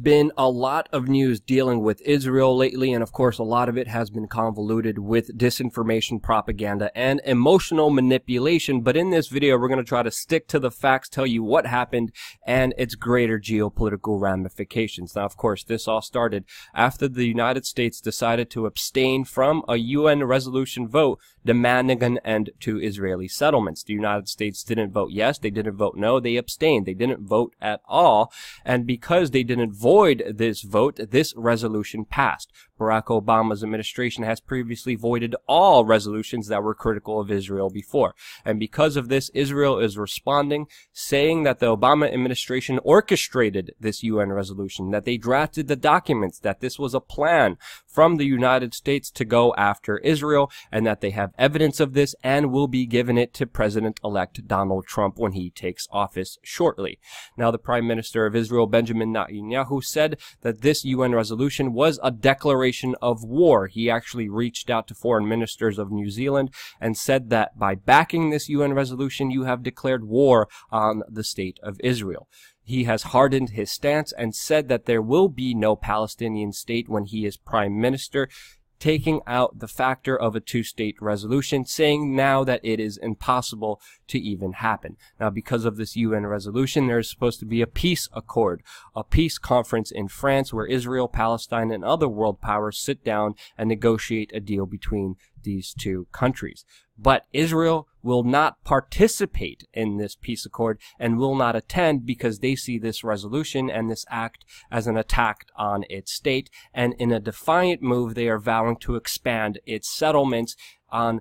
Been a lot of news dealing with Israel lately, and of course a lot of it has been convoluted with disinformation, propaganda, and emotional manipulation. But in this video, we're going to try to stick to the facts, tell you what happened and its greater geopolitical ramifications. Now, of course, this all started after the United States decided to abstain from a UN resolution vote demanding an end to Israeli settlements. The United States didn't vote yes, they didn't vote no, they abstained. They didn't vote at all, and because they didn't void this vote, this resolution passed. Barack Obama's administration has previously voided all resolutions that were critical of Israel before. And because of this, Israel is responding, saying that the Obama administration orchestrated this UN resolution, that they drafted the documents, that this was a plan from the United States to go after Israel, and that they have evidence of this and will be giving it to President-elect Donald Trump when he takes office shortly. Now, the Prime Minister of Israel, Benjamin Netanyahu, said that this UN resolution was a declaration of war. He actually reached out to foreign ministers of New Zealand and said that by backing this UN resolution, you have declared war on the state of Israel. He has hardened his stance and said that there will be no Palestinian state when he is prime minister, taking out the factor of a two-state resolution, saying now that it is impossible to even happen. Now, because of this UN resolution, there is supposed to be a peace accord, a peace conference in France where Israel, Palestine, and other world powers sit down and negotiate a deal between these two countries. But Israel will not participate in this peace accord and will not attend because they see this resolution and this act as an attack on its state. And in a defiant move, they are vowing to expand its settlements on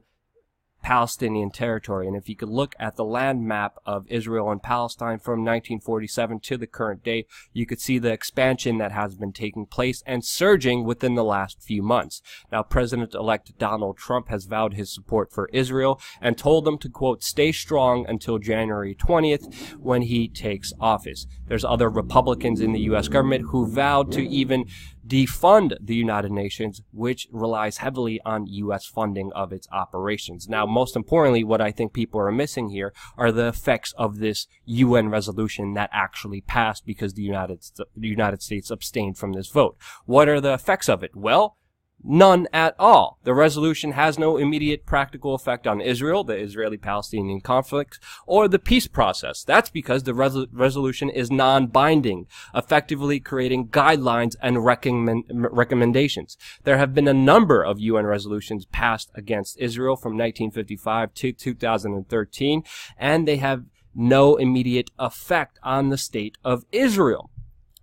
Palestinian territory. And if you could look at the land map of Israel and Palestine from 1947 to the current day, you could see the expansion that has been taking place and surging within the last few months. Now, President-elect Donald Trump has vowed his support for Israel and told them to, quote, stay strong until January 20th when he takes office. There's other Republicans in the U.S. government who vowed to even defund the United Nations, which relies heavily on U.S. funding of its operations. Now, most importantly, what I think people are missing here are the effects of this UN resolution that actually passed because the United States abstained from this vote. What are the effects of it? Well, none at all. The resolution has no immediate practical effect on Israel, the Israeli-Palestinian conflict, or the peace process. That's because the resolution is non-binding, effectively creating guidelines and recommendations. There have been a number of UN resolutions passed against Israel from 1955 to 2013, and they have no immediate effect on the state of Israel.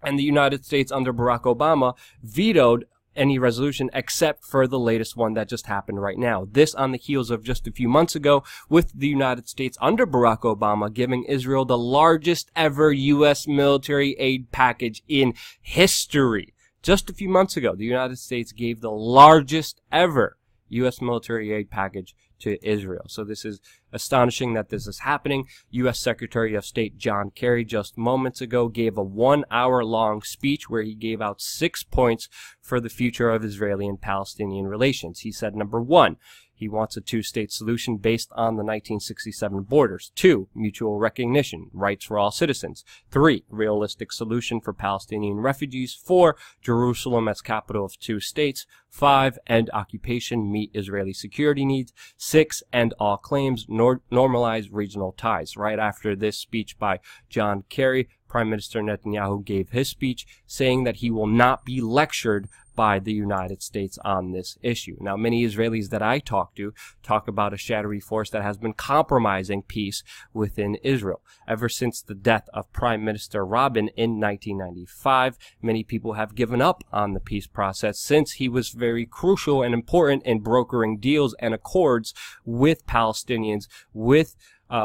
And the United States under Barack Obama vetoed any resolution except for the latest one that just happened right now. This on the heels of just a few months ago with the United States under Barack Obama giving Israel the largest ever U.S. military aid package in history. Just a few months ago, the United States gave the largest ever U.S. military aid package to Israel. So this is astonishing that this is happening. U.S. Secretary of State John Kerry just moments ago gave a 1-hour-long speech where he gave out 6 points for the future of Israeli and Palestinian relations. He said, number 1, he wants a two-state solution based on the 1967 borders. 2, mutual recognition, rights for all citizens. 3, realistic solution for Palestinian refugees. 4, Jerusalem as capital of two states. 5, end occupation, meet Israeli security needs. 6, end all claims, normalize regional ties. Right after this speech by John Kerry, Prime Minister Netanyahu gave his speech saying that he will not be lectured by the United States on this issue. Now, many Israelis that I talk to talk about a shadowy force that has been compromising peace within Israel. Ever since the death of Prime Minister Rabin in 1995, many people have given up on the peace process since he was very crucial and important in brokering deals and accords with Palestinians, with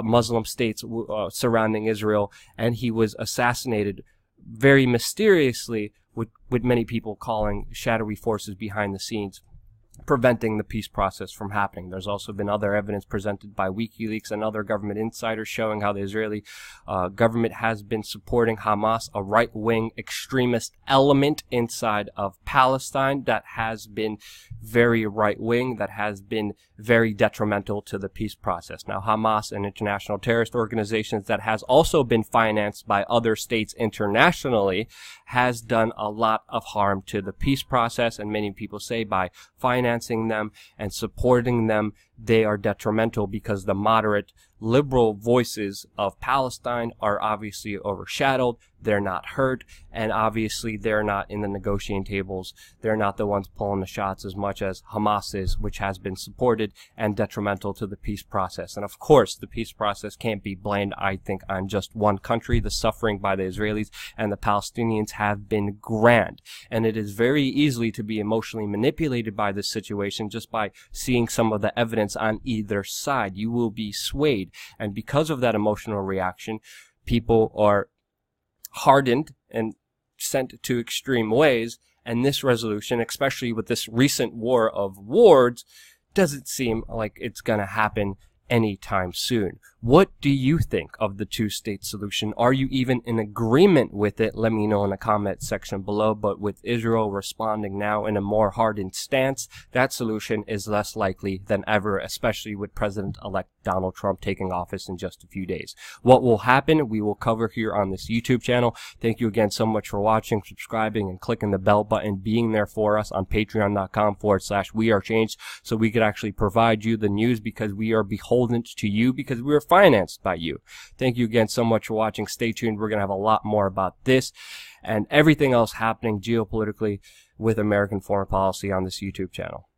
Muslim states surrounding Israel, and he was assassinated very mysteriously with many people calling shadowy forces behind the scenes preventing the peace process from happening. There's also been other evidence presented by WikiLeaks and other government insiders showing how the Israeli government has been supporting Hamas, a right-wing extremist element inside of Palestine that has been very right-wing, that has been very detrimental to the peace process. Now, Hamas, an international terrorist organization that has also been financed by other states internationally, has done a lot of harm to the peace process, and many people say by financing them and supporting them, they are detrimental because the moderate liberal voices of Palestine are obviously overshadowed. They're not heard, and obviously they're not in the negotiating tables. They're not the ones pulling the shots as much as Hamas is, which has been supported and detrimental to the peace process. And of course, the peace process can't be blamed, I think, on just one country. The suffering by the Israelis and the Palestinians have been grand, and it is very easily to be emotionally manipulated by this situation just by seeing some of the evidence on either side. You will be swayed, and because of that emotional reaction, people are hardened and sent to extreme ways, and this resolution, especially with this recent war of words, doesn't seem like it's going to happen anytime soon. What do you think of the two-state solution? Are you even in agreement with it? Let me know in the comment section below. But with Israel responding now in a more hardened stance, that solution is less likely than ever, especially with President-elect Donald Trump taking office in just a few days. What will happen, we will cover here on this YouTube channel. Thank you again so much for watching, subscribing, and clicking the bell button, being there for us on patreon.com/WeAreChange, so we could actually provide you the news, because we are beholden to you, because we are financed by you. Thank you again so much for watching. Stay tuned. We're going to have a lot more about this and everything else happening geopolitically with American foreign policy on this YouTube channel.